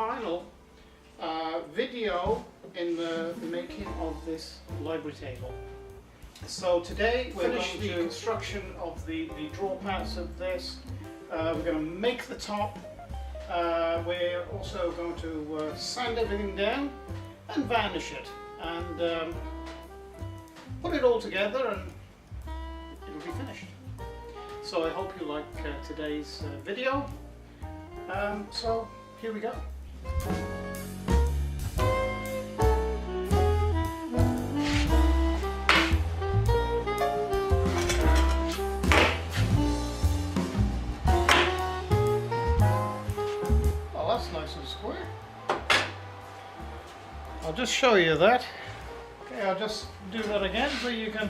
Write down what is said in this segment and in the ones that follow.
final video in the making of this library table. So today we're going to the construction of the drawer parts of this. We're going to make the top. We're also going to sand everything down and varnish it and put it all together, and it'll be finished. So I hope you like today's video. So here we go. Oh, that's nice and square. I'll just show you that. Okay, I'll just do that again so you can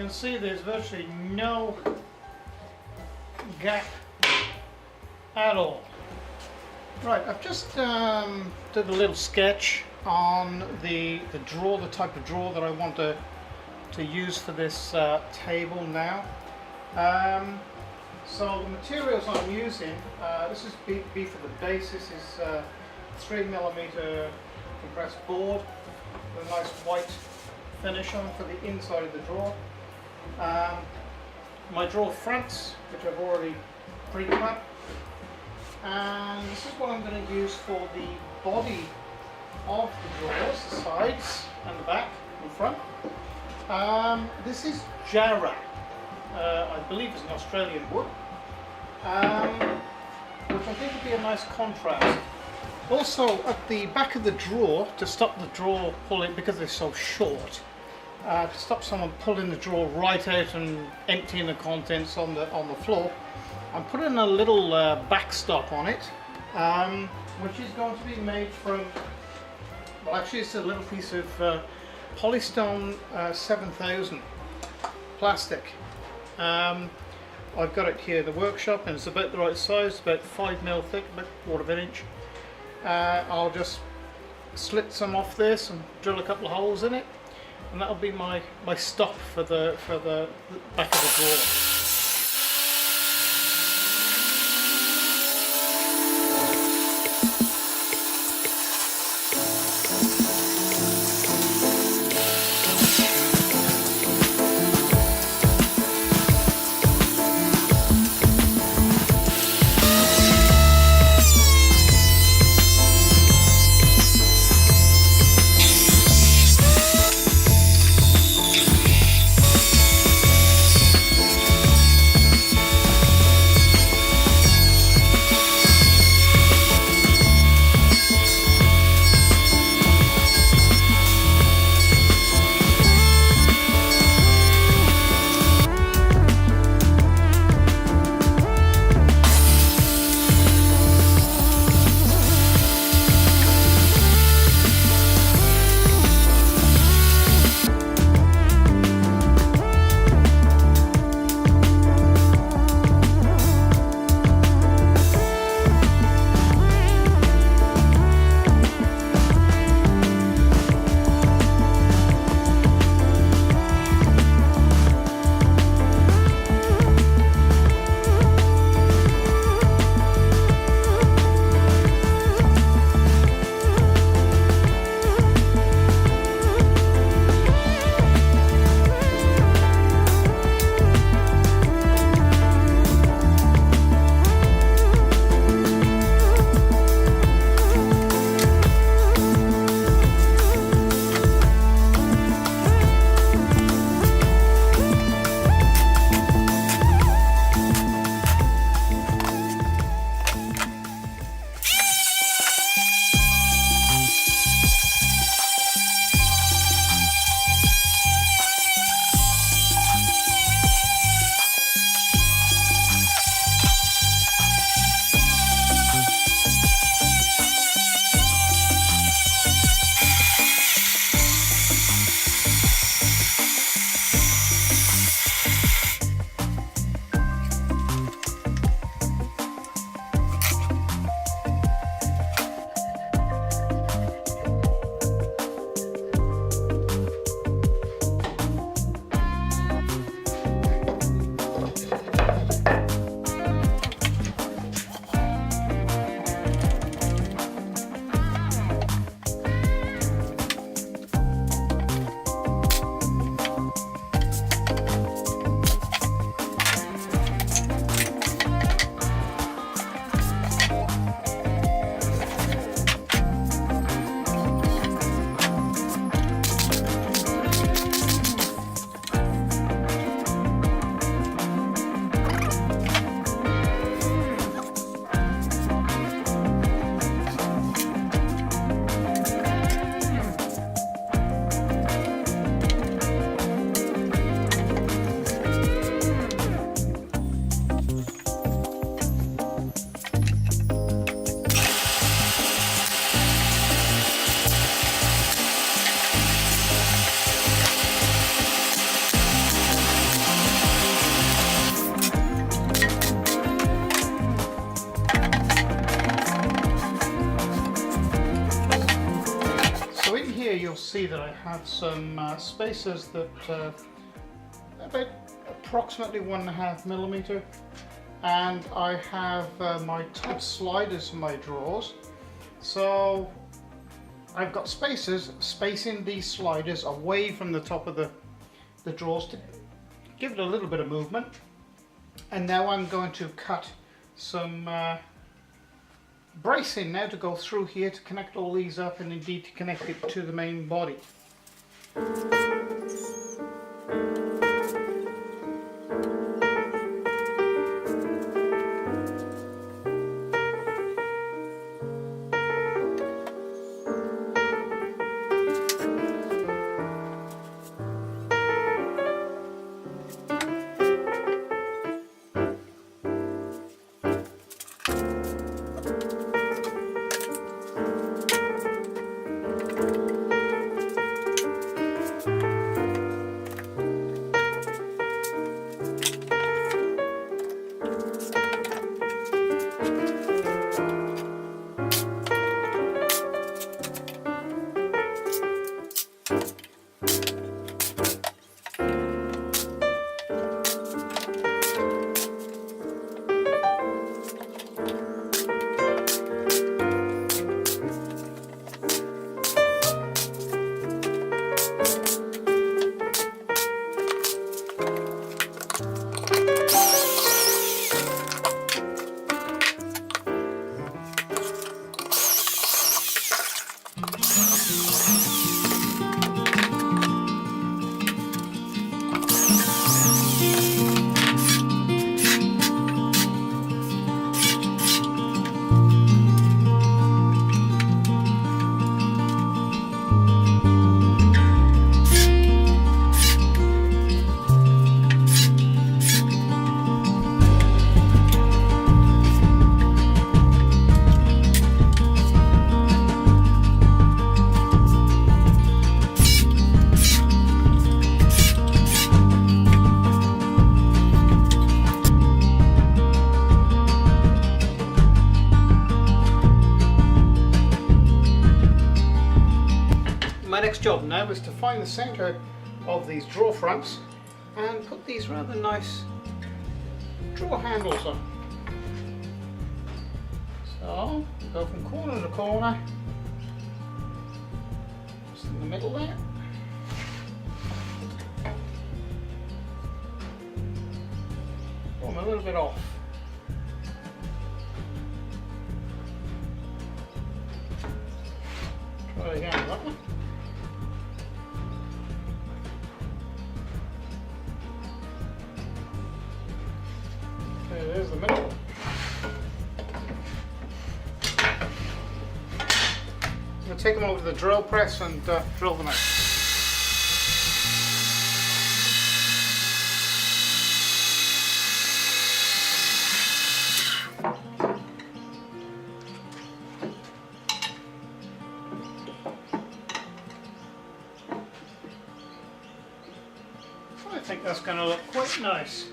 see there's virtually no gap at all. Right, I've just did a little sketch on the drawer, the type of drawer that I want to use for this table now. So the materials I'm using, this is B for the base. This is 3mm compressed board with a nice white finish on for the inside of the drawer. My drawer fronts, which I've already pre-cut, and this is what I'm going to use for the body of the drawers, the sides and the back and front. This is Jarrah, I believe it's an Australian wood, which I think would be a nice contrast. Also at the back of the drawer, to stop the drawer pulling, because they're so short, to stop someone pulling the drawer right out and emptying the contents on the floor, I'm putting a little backstop on it, which is going to be made from, well, actually it's a little piece of Polystone 7000 plastic. I've got it here in the workshop, and it's about the right size, about 5mm thick, about 1/4 inch. I'll just slit some off this and drill a couple of holes in it, and that'll be my stop for the back of the drawer. have some spacers that about approximately 1.5 millimeter, and I have my top sliders for my drawers. So I've got spacers spacing these sliders away from the top of the drawers to give it a little bit of movement. And now I'm going to cut some bracing now to go through here to connect all these up, and indeed to connect it to the main body. My next job now is to find the center of these drawer fronts and put these rather nice drawer handles on. So go from corner to corner, just in the middle there. Pull them a little bit off. Try again with that one. There's the middle. I'm going to take them over to the drill press and drill them out. I think that's going to look quite nice.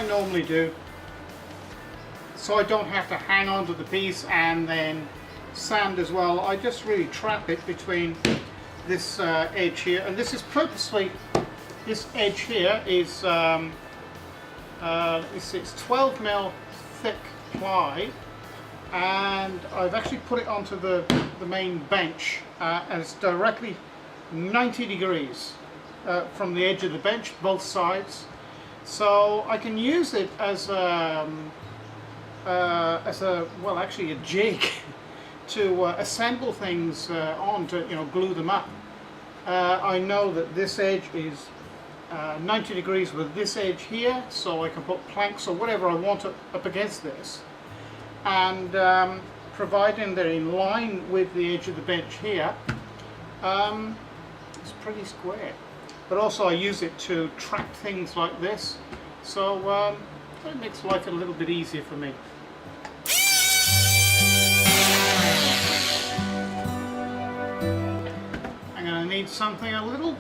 Normally do, so I don't have to hang on to the piece and then sand as well, I just really trap it between this edge here, and this is purposely, this edge here is it's 12mm thick ply, and I've actually put it onto the main bench, and it's directly 90 degrees from the edge of the bench, both sides, so I can use it as a well, actually a jig to assemble things on, to glue them up. I know that this edge is 90 degrees with this edge here, so I can put planks or whatever I want up against this, and providing they're in line with the edge of the bench here, it's pretty square. But also I use it to track things like this, so it makes life a little bit easier for me. I'm going to need something a little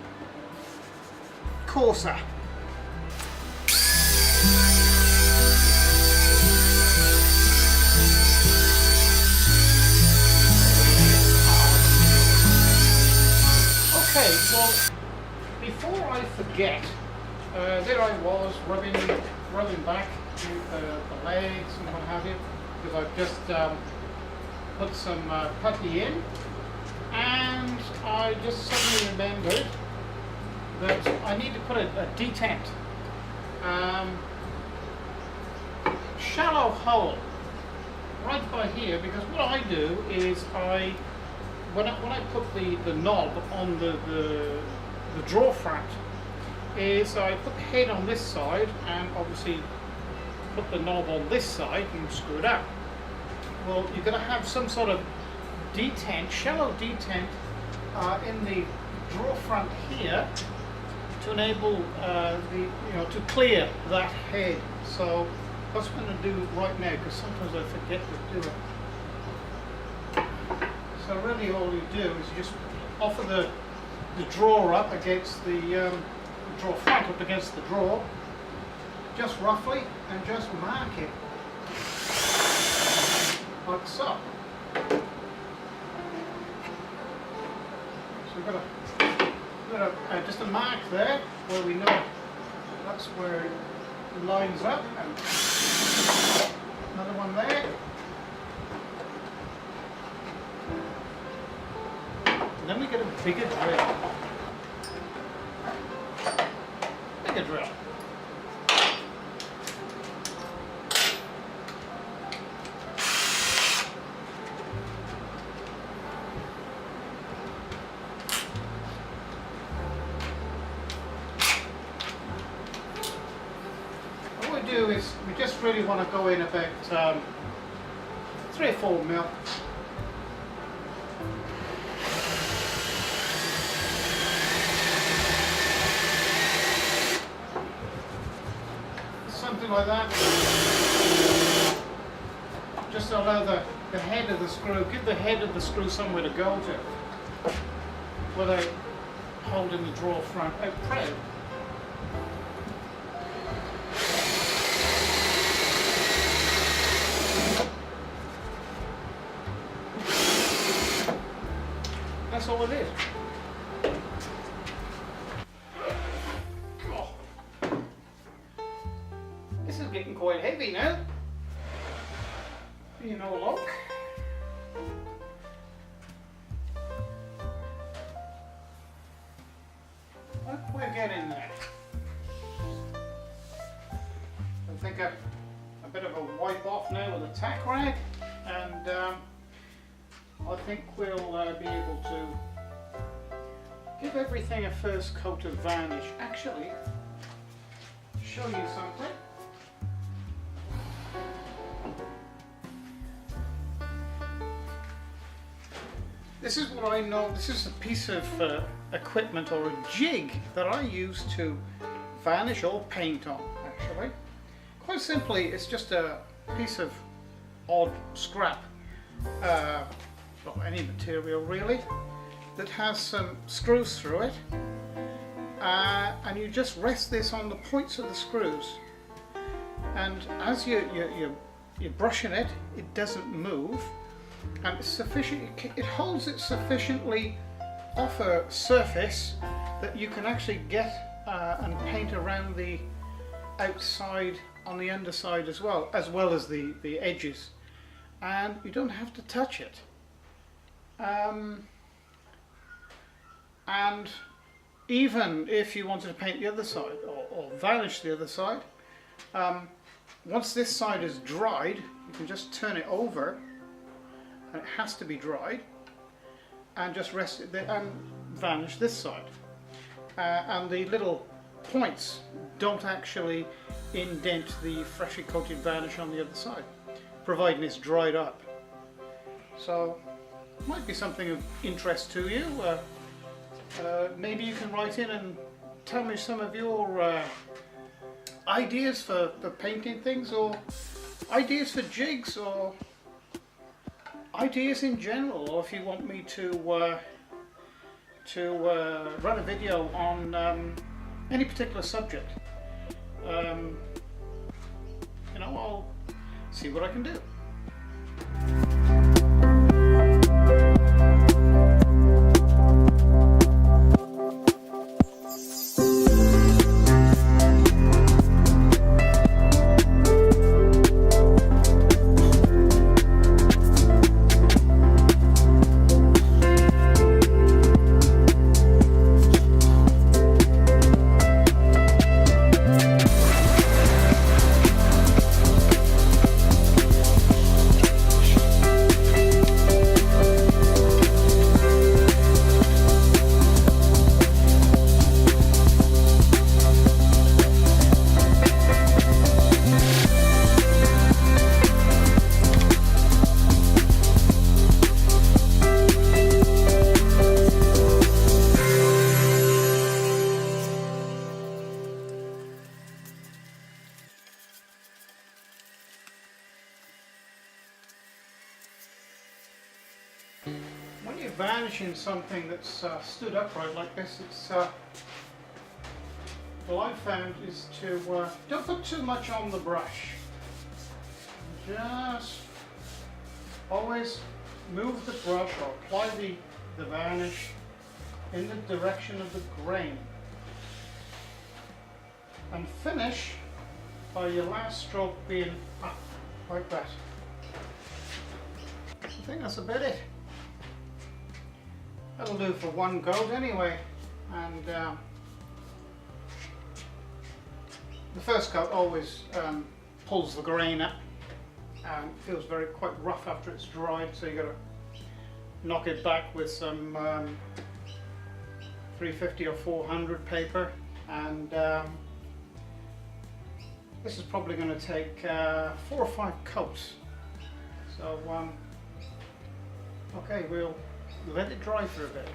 coarser. Okay, well, before I forget, there I was rubbing back the legs and what have you, because I've just put some putty in, and I just suddenly remembered that I need to put a detent, shallow hole right by here, because what I do is when I put the knob on the draw front, is I put the head on this side and obviously put the knob on this side and screw it up. Well, you're going to have some sort of detent, shallow detent in the draw front here to enable to clear that head. So that's what I'm going to do right now, because sometimes I forget to do it. So really all you do is you just offer the drawer up against the drawer front up against the drawer, just roughly, and just mark it like so. So we've got just a mark there where we know that's where it lines up, and another one there. And then we get a bigger drill. Bigger drill. What we do is we just really want to go in about 3 or 4 mil. Something like that. Just allow the head of the screw, give the head of the screw somewhere to go to without holding the drawer front out proud. That's all it is. This is getting quite heavy now. Look. We're getting there. I think a bit of a wipe off now with a tack rag, and I think we'll be able to give everything a first coat of varnish. Actually, show you something. This is what I know, this is a piece of equipment or a jig that I use to varnish or paint on, actually. Quite simply, it's just a piece of odd scrap, well, any material really, that has some screws through it, and you just rest this on the points of the screws, and as you're brushing it, it doesn't move. and it's sufficient. It holds it sufficiently off a surface that you can actually get and paint around the outside on the underside as well as the edges, and you don't have to touch it. And even if you wanted to paint the other side or varnish the other side, once this side is dried, you can just turn it over, and it has to be dried, and just rest it there and varnish this side. And the little points don't actually indent the freshly coated varnish on the other side, providing it's dried up. So might be something of interest to you. Maybe you can write in and tell me some of your ideas for painting things, or ideas for jigs, or ideas in general, or if you want me to run a video on any particular subject. You know, I'll see what I can do. When you're varnishing something that's stood upright like this, it's what I've found is to don't put too much on the brush. Just always move the brush or apply the varnish in the direction of the grain, and finish by your last stroke being up like that. I think that's about it. That'll do for one coat anyway, and the first coat always pulls the grain up and feels quite rough after it's dried, so you got to knock it back with some 350 or 400 paper, and this is probably going to take 4 or 5 coats. So okay, we'll let it dry for a bit.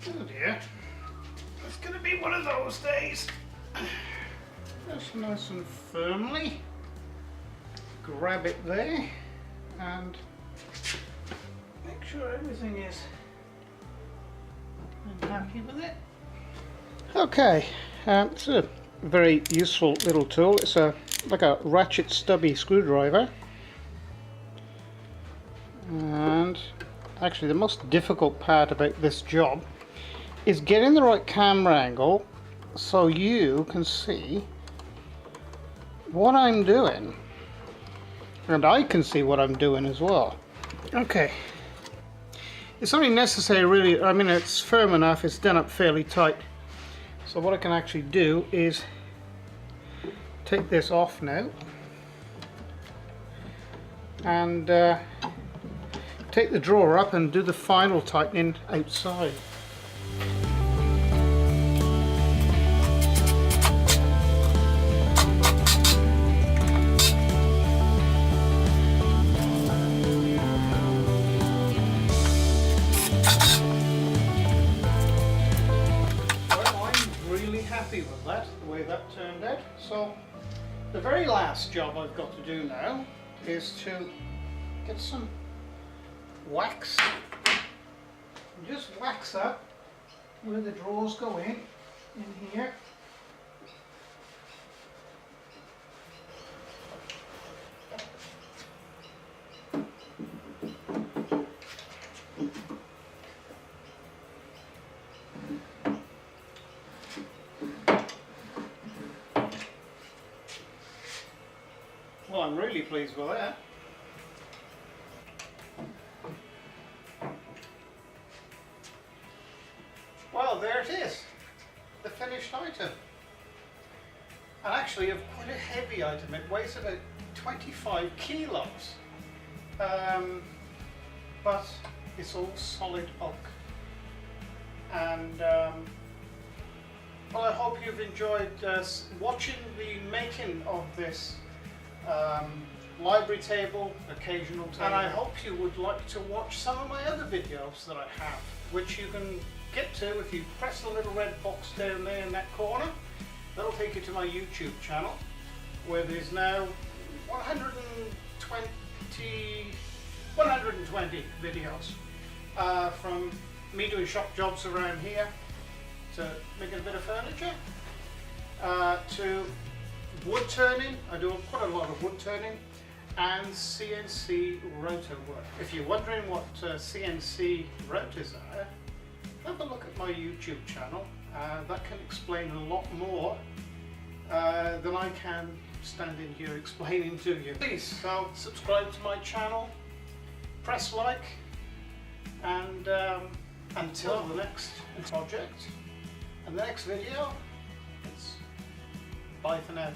Oh dear, it's going to be one of those days. Just nice and firmly grab it there and make sure everything is happy with it. Okay, it's a very useful little tool. It's like a ratchet stubby screwdriver, and actually the most difficult part about this job is getting the right camera angle so you can see what I'm doing, and I can see what I'm doing as well. Okay, it's only necessary really, I mean it's firm enough, it's done up fairly tight. So what I can actually do is take this off now and take the drawer up and do the final tightening outside. With that, the way that turned out. So the very last job I've got to do now is to get some wax, just wax up where the drawers go in here, Well, I'm really pleased with that. Well, there it is, the finished item. And actually, of quite a heavy item. It weighs about 25 kilos. But it's all solid oak. And well, I hope you've enjoyed watching the making of this library table, occasional table. And I hope you would like to watch some of my other videos that I have, which you can get to if you press the little red box down there in that corner. That'll take you to my YouTube channel, where there's now 120 videos from me doing shop jobs around here to making a bit of furniture, to wood turning. I do quite a lot of wood turning, and CNC rotor work. If you're wondering what CNC rotors are, have a look at my YouTube channel. That can explain a lot more than I can standing here explaining to you. Please subscribe to my channel, press like, and until the next project and the next video, it's bye for now.